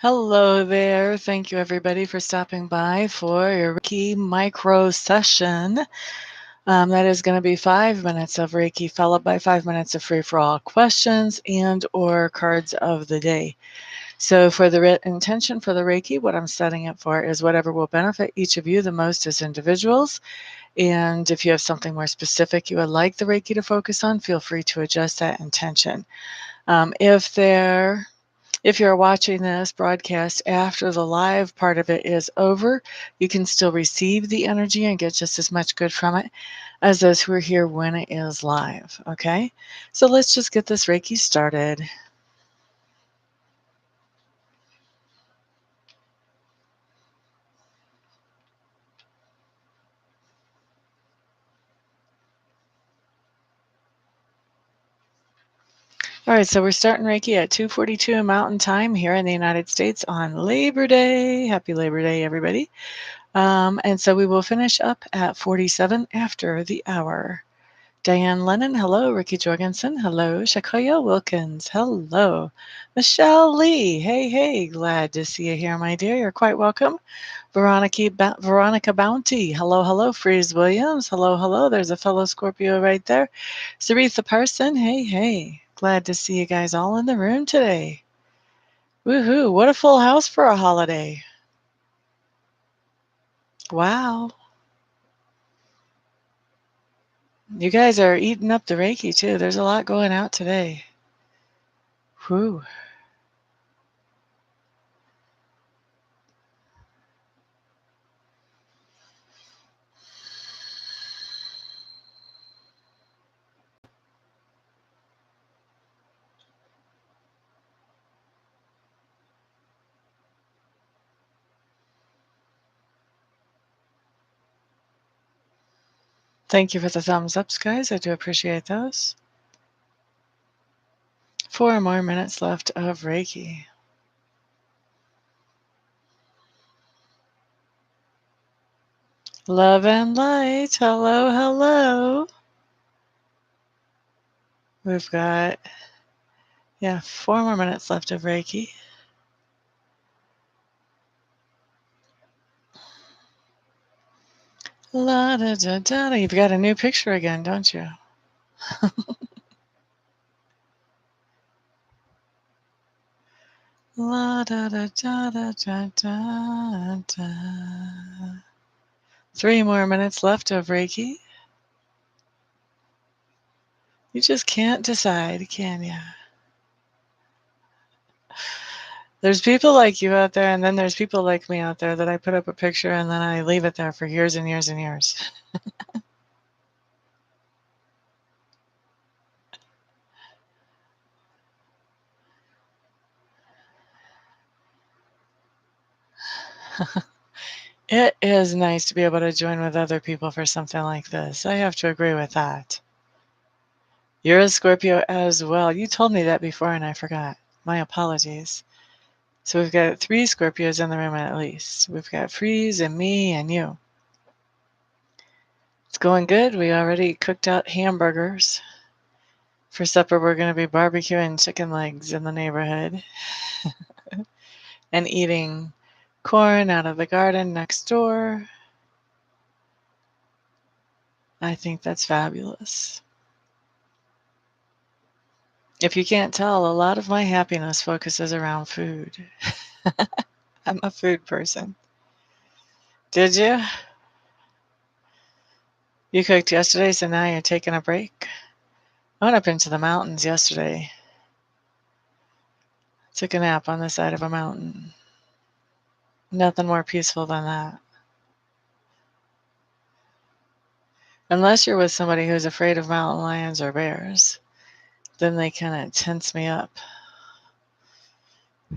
Hello there. Thank you, everybody, for stopping by for your Reiki micro session. That is going to be 5 minutes of Reiki, followed by 5 minutes of free-for-all questions and or cards of the day. So for the intention for the Reiki, what I'm setting it for is whatever will benefit each of you the most as individuals. And if you have something more specific you would like the Reiki to focus on, feel free to adjust that intention. If you're watching this broadcast after the live part of it is over, you can still receive the energy and get just as much good from it as those who are here when it is live. Okay? So let's just get this Reiki started. All right, so we're starting Reiki at 2:42 Mountain Time here in the United States on Labor Day. Happy Labor Day, everybody. And so we will finish up at 47 after the hour. Diane Lennon, hello. Ricky Jorgensen, hello. Shakoya Wilkins, hello. Michelle Lee, hey, hey. Glad to see you here, my dear. You're quite welcome. Veronica Bounty, hello, hello. Freeze Williams, hello, hello. There's a fellow Scorpio right there. Saritha Parson, hey, hey. Glad to see you guys all in the room today. Woohoo, what a full house for a holiday. Wow. You guys are eating up the Reiki, too. There's a lot going out today. Whew. Thank you for the thumbs ups, guys. I do appreciate those. 4 more minutes left of Reiki. Love and light. Hello, hello. We've got, 4 more minutes left of Reiki. La da da da. You've got a new picture again, don't you? La da da da da da da da. 3 more minutes left of Reiki. You just can't decide, can you? There's people like you out there, and then there's people like me out there that I put up a picture and then I leave it there for years and years and years. It is nice to be able to join with other people for something like this. I have to agree with that. You're a Scorpio as well. You told me that before and I forgot. My apologies. So we've got 3 Scorpios in the room at least. We've got Freeze and me and you. It's going good. We already cooked out hamburgers. For supper, we're going to be barbecuing chicken legs in the neighborhood and eating corn out of the garden next door. I think that's fabulous. If you can't tell, a lot of my happiness focuses around food. I'm a food person. Did you? You cooked yesterday, so now you're taking a break? I went up into the mountains yesterday. Took a nap on the side of a mountain. Nothing more peaceful than that. Unless you're with somebody who's afraid of mountain lions or bears, then they kind of tense me up.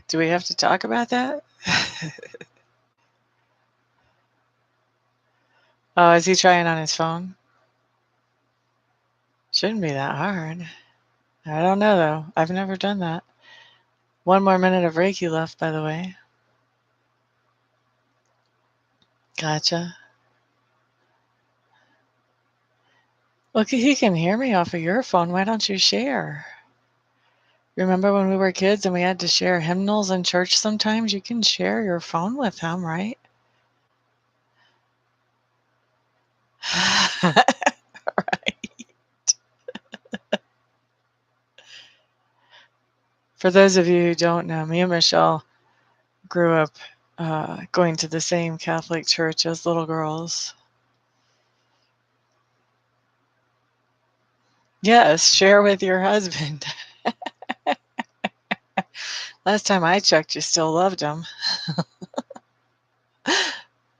Do we have to talk about that? Oh, is he trying on his phone? Shouldn't be that hard. I don't know, though. I've never done that. 1 more minute of Reiki left, by the way. Gotcha. Look, he can hear me off of your phone. Why don't you share? Remember when we were kids and we had to share hymnals in church sometimes? You can share your phone with them, right? Right. For those of you who don't know, me and Michelle grew up going to the same Catholic church as little girls. Yes, share with your husband. Last time I checked, you still loved him.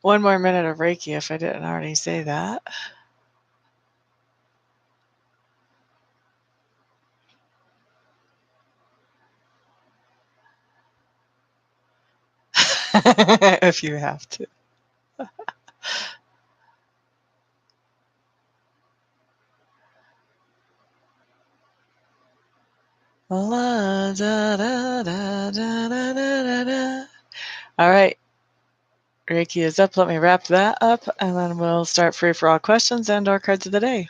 One more minute of Reiki if I didn't already say that. If you have to. La, da, da, da, da, da, da, da. All right, Reiki is up. Let me wrap that up, and then we'll start free for all questions and our cards of the day.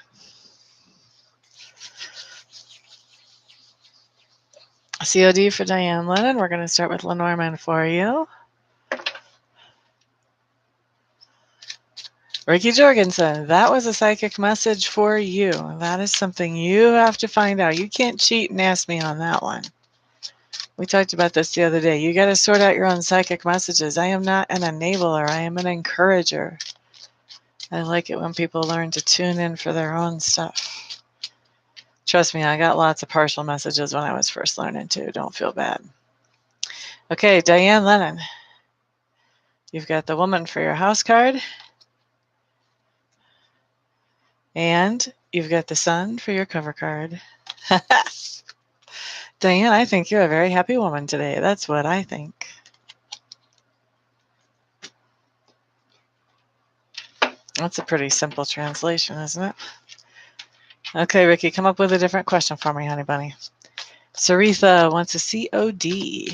COD for Diane Lennon. We're going to start with Lenormand for you. Ricky Jorgensen, that was a psychic message for you. That is something you have to find out. You can't cheat and ask me on that one. We talked about this the other day. You got to sort out your own psychic messages. I am not an enabler. I am an encourager. I like it when people learn to tune in for their own stuff. Trust me, I got lots of partial messages when I was first learning too. Don't feel bad. Okay, Diane Lennon. You've got the woman for your house card. And you've got the sun for your cover card. Diane, I think you're a very happy woman today. That's what I think. That's a pretty simple translation, isn't it? Okay, Ricky, come up with a different question for me, honey bunny. Saritha wants a COD.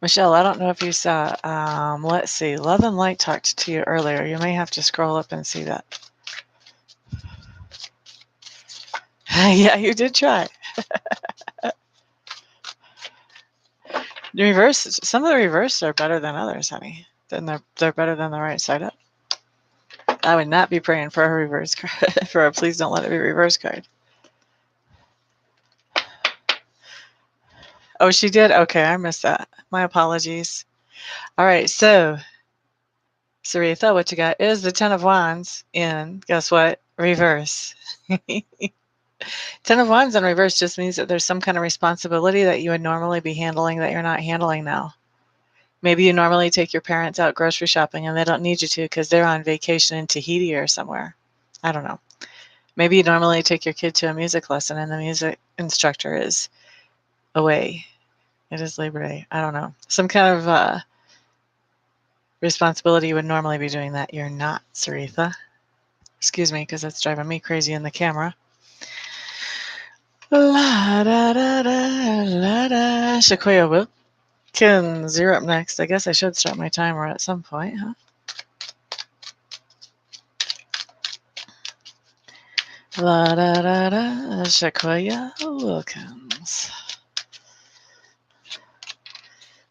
Michelle, I don't know if you saw, let's see, Love and Light talked to you earlier. You may have to scroll up and see that. Yeah, you did try. The reverse, some of the reverse are better than others, honey. Then they're better than the right side up. I would not be praying for a reverse card, for a please don't let it be reverse card. Oh, she did? Okay, I missed that. My apologies. All right, so Saritha, what you got is the Ten of Wands in, guess what? Reverse. Ten of Wands in reverse just means that there's some kind of responsibility that you would normally be handling that you're not handling now. Maybe you normally take your parents out grocery shopping and they don't need you to because they're on vacation in Tahiti or somewhere. I don't know. Maybe you normally take your kid to a music lesson and the music instructor is away. It is Labor Day. I don't know. Some kind of responsibility you would normally be doing that. You're not, Saritha. Excuse me, because that's driving me crazy in the camera. La da da da la da. Sequoia Wilkins, you're up next. I guess I should start my timer at some point, huh? La da da da. Sequoia Wilkins.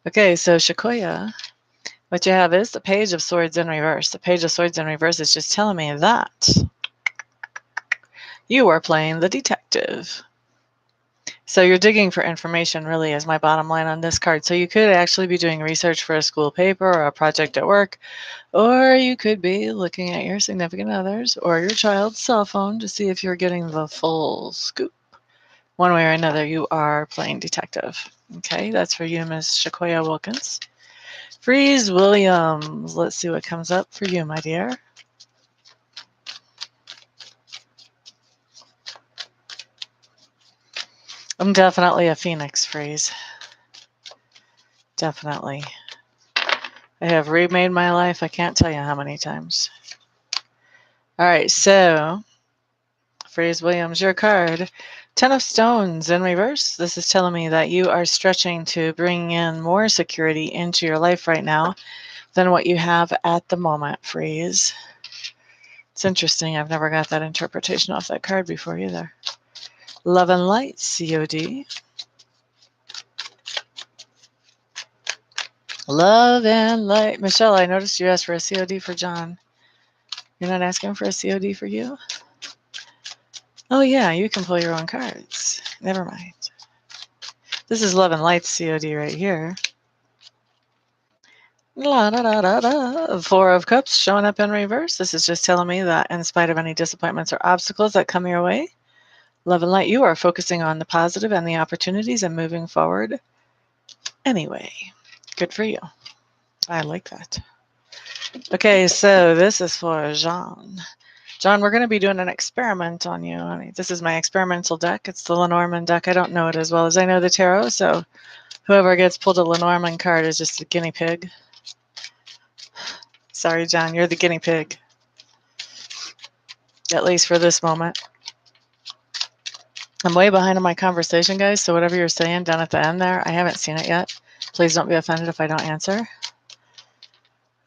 Okay, so Sequoia, what you have is the Page of Swords in reverse. The Page of Swords in reverse is just telling me that you are playing the detective. So you're digging for information, really, is my bottom line on this card. So you could actually be doing research for a school paper or a project at work, or you could be looking at your significant others or your child's cell phone to see if you're getting the full scoop. One way or another, you are playing detective. Okay, that's for you, Miss Sequoia Wilkins. Freeze Williams. Let's see what comes up for you, my dear. I'm definitely a phoenix, Freeze. Definitely. I have remade my life. I can't tell you how many times. All right, so Freeze Williams, your card. Ten of Stones in reverse. This is telling me that you are stretching to bring in more security into your life right now than what you have at the moment, Freeze. It's interesting. I've never got that interpretation off that card before either. Love and Light, COD. Love and Light. Michelle, I noticed you asked for a COD for John. You're not asking for a COD for you? Oh, yeah, you can pull your own cards. Never mind. This is Love and Light's COD right here. La da da da da. Four of Cups showing up in reverse. This is just telling me that in spite of any disappointments or obstacles that come your way, Love and Light, you are focusing on the positive and the opportunities and moving forward anyway. Good for you. I like that. Okay, so this is for Jean. John, we're going to be doing an experiment on you, honey. This is my experimental deck. It's the Lenormand deck. I don't know it as well as I know the tarot, so whoever gets pulled a Lenormand card is just a guinea pig. Sorry, John, you're the guinea pig. At least for this moment. I'm way behind on my conversation, guys, so whatever you're saying down at the end there, I haven't seen it yet. Please don't be offended if I don't answer.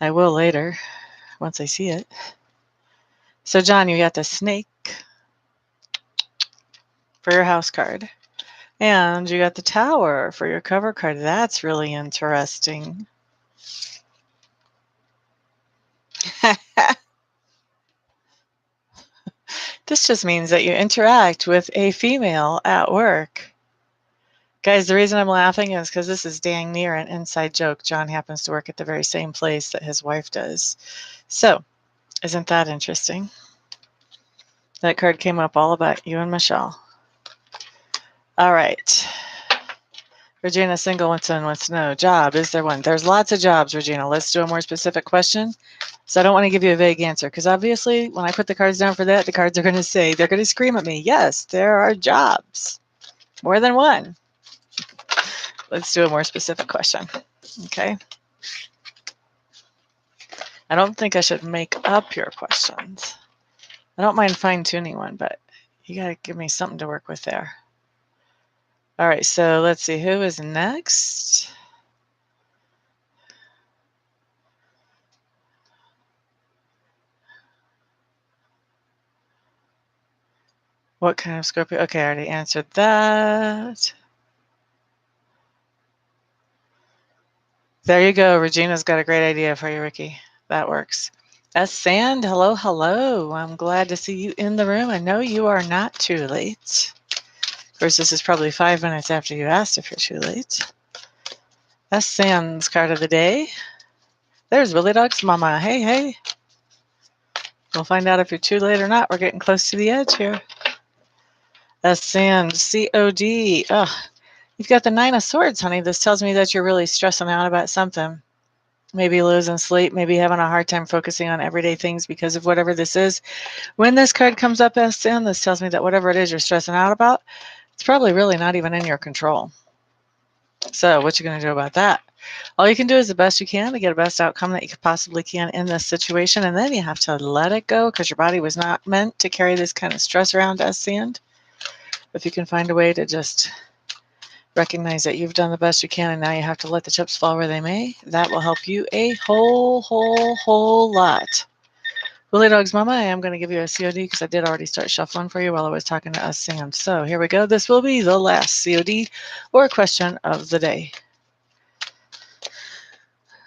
I will later, once I see it. So, John, you got the snake for your house card. And you got the tower for your cover card. That's really interesting. This just means that you interact with a female at work. Guys, the reason I'm laughing is because this is dang near an inside joke. John happens to work at the very same place that his wife does. So, isn't that interesting? That card came up all about you and Michelle. All right. Regina, single, wants to know. Job, is there one? There's lots of jobs, Regina. Let's do a more specific question. So I don't want to give you a vague answer because obviously when I put the cards down for that, the cards are going to say, they're going to scream at me. Yes, there are jobs. More than one. Let's do a more specific question. Okay. I don't think I should make up your questions. I don't mind fine-tuning one, but you got to give me something to work with there. All right, so let's see. Who is next? What kind of Scorpio? Okay, I already answered that. There you go. Regina's got a great idea for you, Ricky. That works. S. Sand, hello, hello. I'm glad to see you in the room. I know you are not too late. Of course, this is probably 5 minutes after you asked if you're too late. S. Sand's card of the day. There's Willie Dog's mama. Hey, hey. We'll find out if you're too late or not. We're getting close to the edge here. S. Sand, COD. Ugh. You've got the 9 of Swords, honey. This tells me that you're really stressing out about something. Maybe losing sleep, maybe having a hard time focusing on everyday things because of whatever this is. When this card comes up as sin, this tells me that whatever it is you're stressing out about, it's probably really not even in your control. So what you going to do about that? All you can do is the best you can to get the best outcome that you possibly can in this situation, and then you have to let it go because your body was not meant to carry this kind of stress around as sand. If you can find a way to just recognize that you've done the best you can and now you have to let the chips fall where they may, that will help you a whole lot. Willie Dog's mama, I am going to give you a COD because I did already start shuffling for you while I was talking to us, Sam. So here we go. This will be the last COD or question of the day.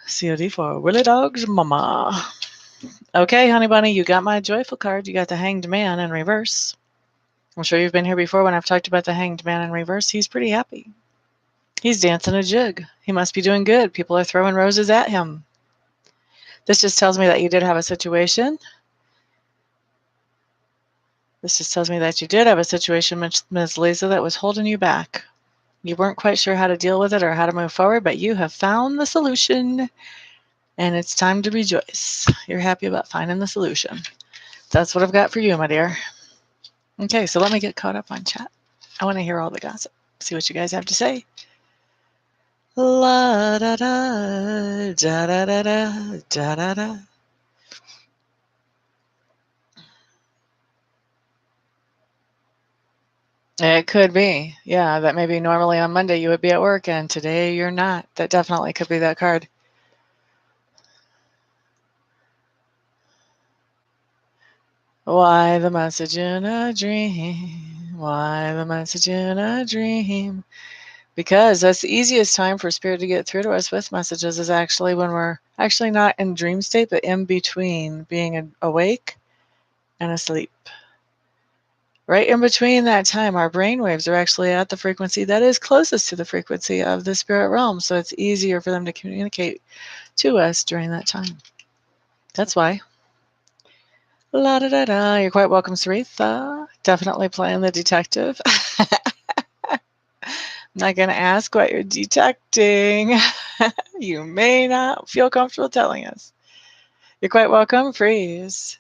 COD for Willie Dog's mama. Okay, honey bunny, you got my joyful card. You got the Hanged Man in reverse. I'm sure you've been here before when I've talked about the Hanged Man in reverse. He's pretty happy. He's dancing a jig. He must be doing good. People are throwing roses at him. This just tells me that you did have a situation. This just tells me that you did have a situation, Ms. Lisa, that was holding you back. You weren't quite sure how to deal with it or how to move forward, but you have found the solution, and it's time to rejoice. You're happy about finding the solution. That's what I've got for you, my dear. Okay, so let me get caught up on chat. I want to hear all the gossip. See what you guys have to say. La da da da da da da da da da. It could be. Yeah, that maybe normally on Monday you would be at work and today you're not. That definitely could be that card. Why the message in a dream? Why the message in a dream? Because that's the easiest time for spirit to get through to us with messages is actually when we're actually not in dream state, but in between being awake and asleep. Right in between that time, our brain waves are actually at the frequency that is closest to the frequency of the spirit realm. So it's easier for them to communicate to us during that time. That's why. La da da da. You're quite welcome, Saritha. Definitely playing the detective. I'm not going to ask what you're detecting. You may not feel comfortable telling us. You're quite welcome, Freeze.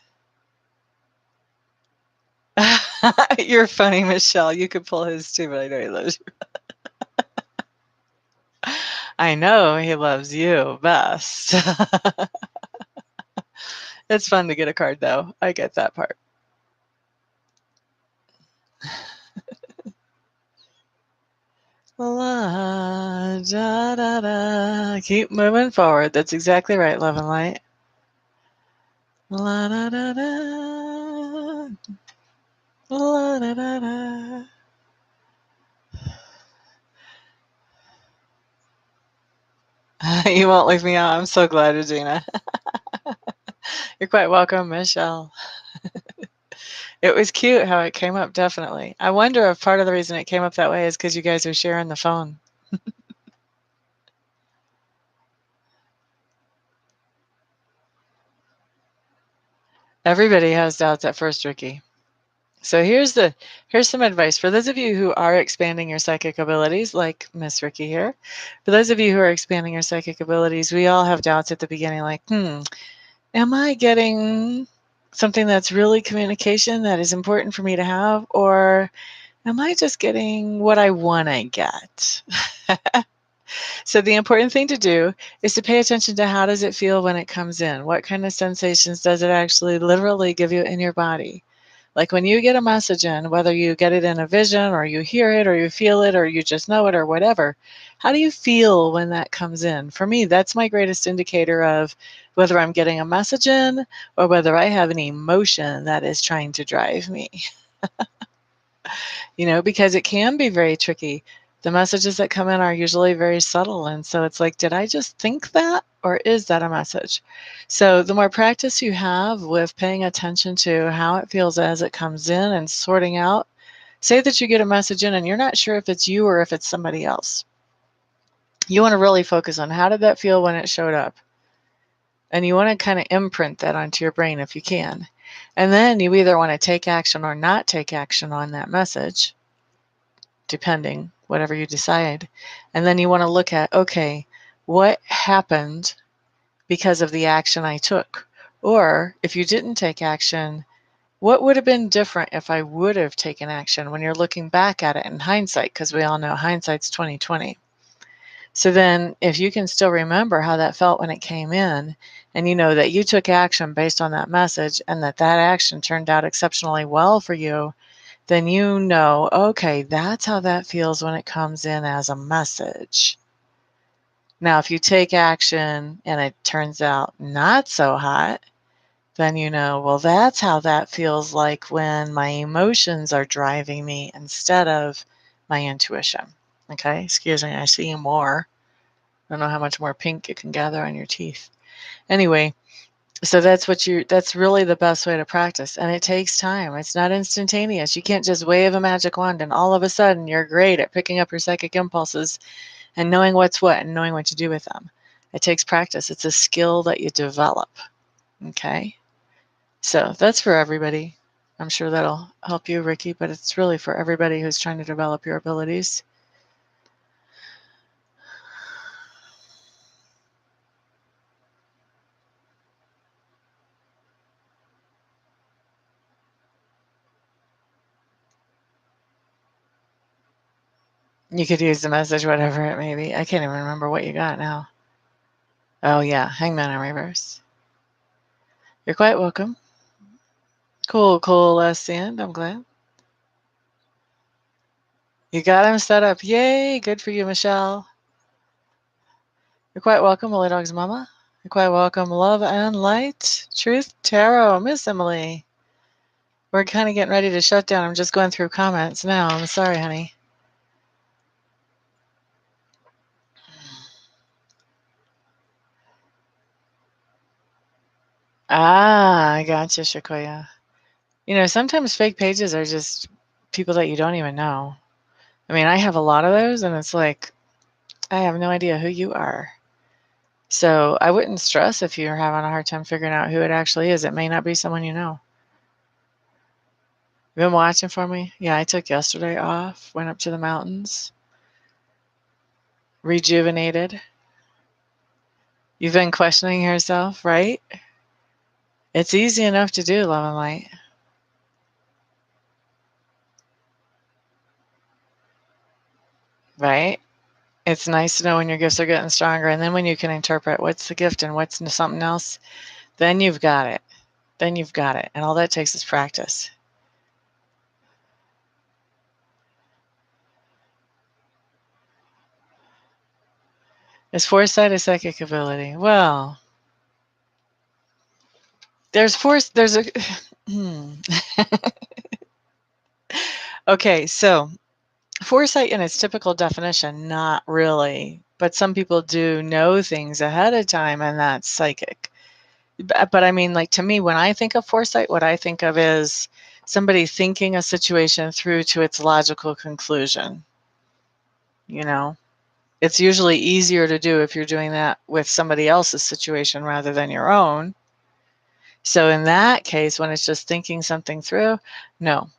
You're funny, Michelle. You could pull his too, but I know he loves you. I know he loves you best. It's fun to get a card, though. I get that part. La da da da. Keep moving forward. That's exactly right, love and light. La da da da. La da da da. You won't leave me out. I'm so glad, Regina. You're quite welcome, Michelle. It was cute how it came up, definitely. I wonder if part of the reason it came up that way is because you guys are sharing the phone. Everybody has doubts at first, Ricky. So here's some advice for those of you who are expanding your psychic abilities, like Miss Ricky here. For those of you who are expanding your psychic abilities, we all have doubts at the beginning, like, am I getting something that's really communication that is important for me to have, or am I just getting what I want to get? So the important thing to do is to pay attention to how does it feel when it comes in? What kind of sensations does it actually literally give you in your body? Like when you get a message in, whether you get it in a vision or you hear it or you feel it or you just know it or whatever, how do you feel when that comes in? For me, that's my greatest indicator of whether I'm getting a message in or whether I have an emotion that is trying to drive me. Because it can be very tricky. The messages that come in are usually very subtle. And so it's like, did I just think that? Or is that a message? So the more practice you have with paying attention to how it feels as it comes in and sorting out, say that you get a message in and you're not sure if it's you or if it's somebody else. You want to really focus on how did that feel when it showed up? And you want to kind of imprint that onto your brain if you can. And then you either want to take action or not take action on that message, depending, whatever you decide. And then you want to look at, okay, what happened because of the action I took? Or if you didn't take action, what would have been different if I would have taken action when you're looking back at it in hindsight? Because we all know hindsight's 2020. So then if you can still remember how that felt when it came in, and you know that you took action based on that message and that action turned out exceptionally well for you, then you know, okay, that's how that feels when it comes in as a message. Now, if you take action and it turns out not so hot, then you know, well, that's how that feels like when my emotions are driving me instead of my intuition. Okay, excuse me, I see more. I don't know how much more pink you can gather on your teeth. Anyway, so that's really the best way to practice. And it takes time. It's not instantaneous. You can't just wave a magic wand and all of a sudden you're great at picking up your psychic impulses and knowing what's what and knowing what to do with them. It takes practice. It's a skill that you develop. Okay? So that's for everybody. I'm sure that'll help you, Ricky, but it's really for everybody who's trying to develop your abilities. You could use the message, whatever it may be. I can't even remember what you got now. Oh, yeah, Hangman in reverse. You're quite welcome. Cool, cool, Sand. I'm glad. You got him set up. Yay! Good for you, Michelle. You're quite welcome, Willie Dog's mama. You're quite welcome, Love and Light. Truth Tarot, Miss Emily. We're kind of getting ready to shut down. I'm just going through comments now. I'm sorry, honey. I gotcha, Shakoya. Sometimes fake pages are just people that you don't even know. I mean, I have a lot of those, and it's like, I have no idea who you are. So I wouldn't stress if you're having a hard time figuring out who it actually is. It may not be someone you know. You been watching for me? Yeah, I took yesterday off, went up to the mountains, rejuvenated. You've been questioning yourself, right? It's easy enough to do, Love and Light. Right? It's nice to know when your gifts are getting stronger, and then when you can interpret what's the gift and what's something else, then you've got it. Then you've got it. And all that takes is practice. Is foresight a psychic ability? Well, there's a okay, so foresight in its typical definition, not really. But some people do know things ahead of time, and that's psychic. But I mean, like, to me, when I think of foresight, what I think of is somebody thinking a situation through to its logical conclusion. It's usually easier to do if you're doing that with somebody else's situation rather than your own. So in that case, when it's just thinking something through, no.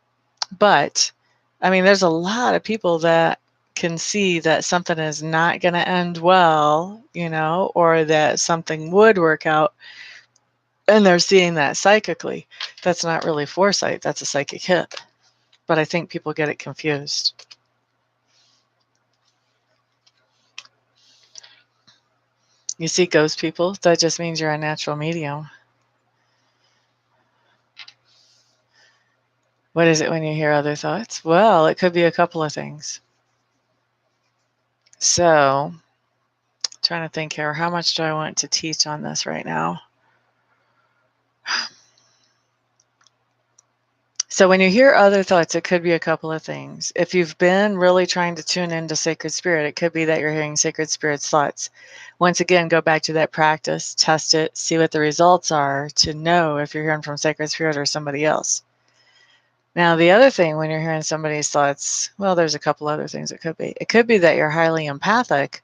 But I mean, there's a lot of people that can see that something is not going to end well, or that something would work out, and they're seeing that psychically. That's not really foresight, that's a psychic hit. But I think people get it confused. You see ghost people, that just means you're a natural medium. What is it when you hear other thoughts? Well, it could be a couple of things. So, trying to think here, how much do I want to teach on this right now? So when you hear other thoughts, it could be a couple of things. If you've been really trying to tune into Sacred Spirit, it could be that you're hearing Sacred Spirit's thoughts. Once again, go back to that practice, test it, see what the results are to know if you're hearing from Sacred Spirit or somebody else. Now, the other thing when you're hearing somebody's thoughts, well, there's a couple other things it could be. It could be that you're highly empathic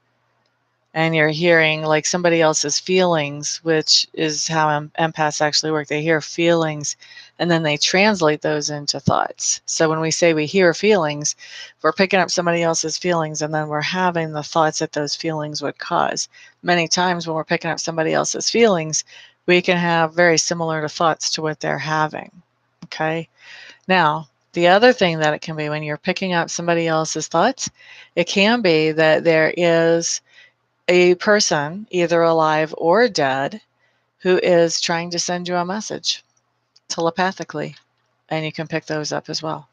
and you're hearing like somebody else's feelings, which is how empaths actually work. They hear feelings and then they translate those into thoughts. So when we say we hear feelings, we're picking up somebody else's feelings and then we're having the thoughts that those feelings would cause. Many times when we're picking up somebody else's feelings, we can have very similar to thoughts to what they're having. Okay. Now, the other thing that it can be when you're picking up somebody else's thoughts, it can be that there is a person, either alive or dead, who is trying to send you a message telepathically, and you can pick those up as well.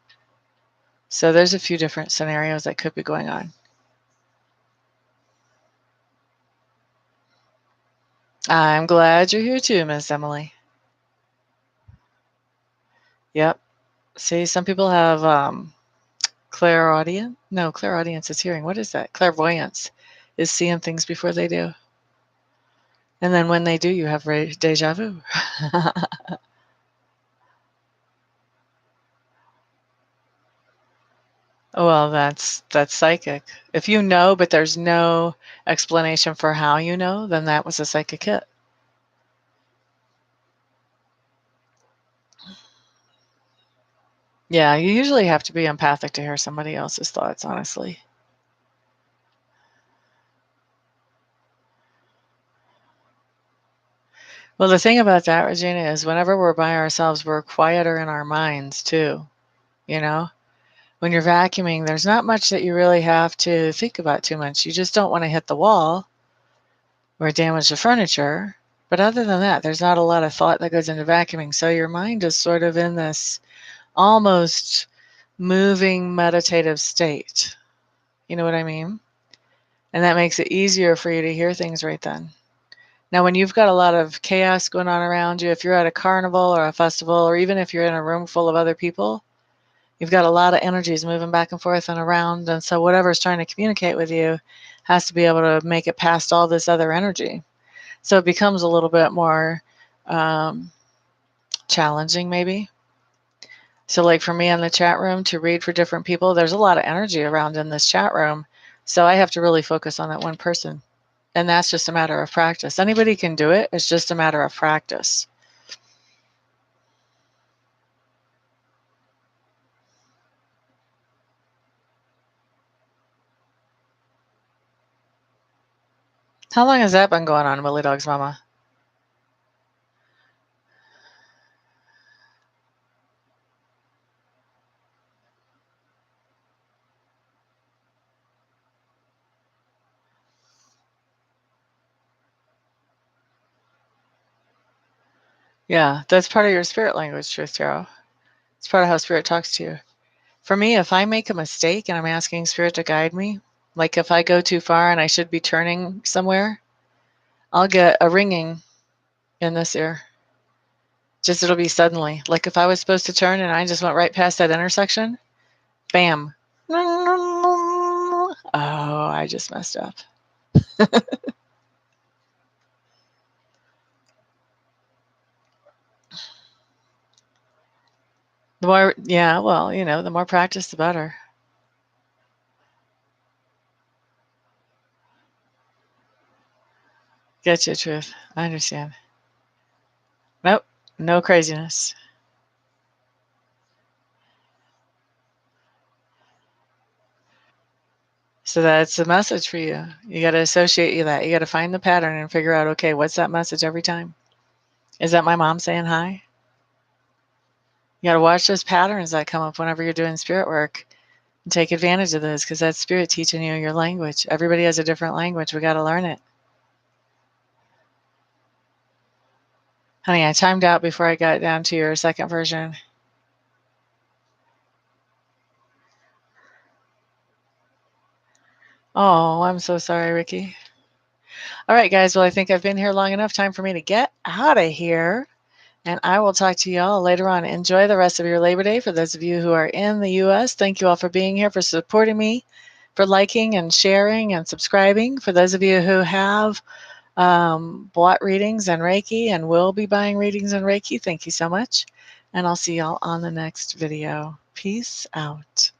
So there's a few different scenarios that could be going on. I'm glad you're here too, Miss Emily. Yep. See, some people have clairaudience. No, clairaudience is hearing. What is that? Clairvoyance is seeing things before they do. And then when they do, you have deja vu. Well, that's psychic. If you know, but there's no explanation for how you know, then that was a psychic hit. Yeah, you usually have to be empathic to hear somebody else's thoughts, honestly. Well, the thing about that, Regina, is whenever we're by ourselves, we're quieter in our minds too. You know, when you're vacuuming, there's not much that you really have to think about too much. You just don't want to hit the wall or damage the furniture. But other than that, there's not a lot of thought that goes into vacuuming. So your mind is sort of in this almost moving meditative state. You know what I mean? And that makes it easier for you to hear things right then. Now, when you've got a lot of chaos going on around you, if you're at a carnival or a festival, or even if you're in a room full of other people, you've got a lot of energies moving back and forth and around. And so whatever's trying to communicate with you has to be able to make it past all this other energy. So it becomes a little bit more challenging, maybe. So like for me in the chat room to read for different people, there's a lot of energy around in this chat room. So I have to really focus on that one person. And that's just a matter of practice. Anybody can do it. It's just a matter of practice. How long has that been going on, Willie Dog's mama? Yeah, that's part of your spirit language, Truth Tarot. It's part of how spirit talks to you. For me, if I make a mistake and I'm asking spirit to guide me, like if I go too far and I should be turning somewhere, I'll get a ringing in this ear. Just it'll be suddenly. Like if I was supposed to turn and I just went right past that intersection, bam. Oh, I just messed up. The more, yeah, well, you know, the more practice, the better. Get you, Truth. I understand. Nope, no craziness. So that's the message for you. You got to associate that. You got to find the pattern and figure out, okay, what's that message every time? Is that my mom saying hi? You got to watch those patterns that come up whenever you're doing spirit work and take advantage of those because that's spirit teaching you your language. Everybody has a different language. We got to learn it. Honey, I timed out before I got down to your second version. Oh, I'm so sorry, Ricky. All right, guys. Well, I think I've been here long enough. Time for me to get out of here. And I will talk to y'all later on. Enjoy the rest of your Labor Day. For those of you who are in the U.S., thank you all for being here, for supporting me, for liking and sharing and subscribing. For those of you who have bought readings and Reiki and will be buying readings and Reiki, thank you so much. And I'll see y'all on the next video. Peace out.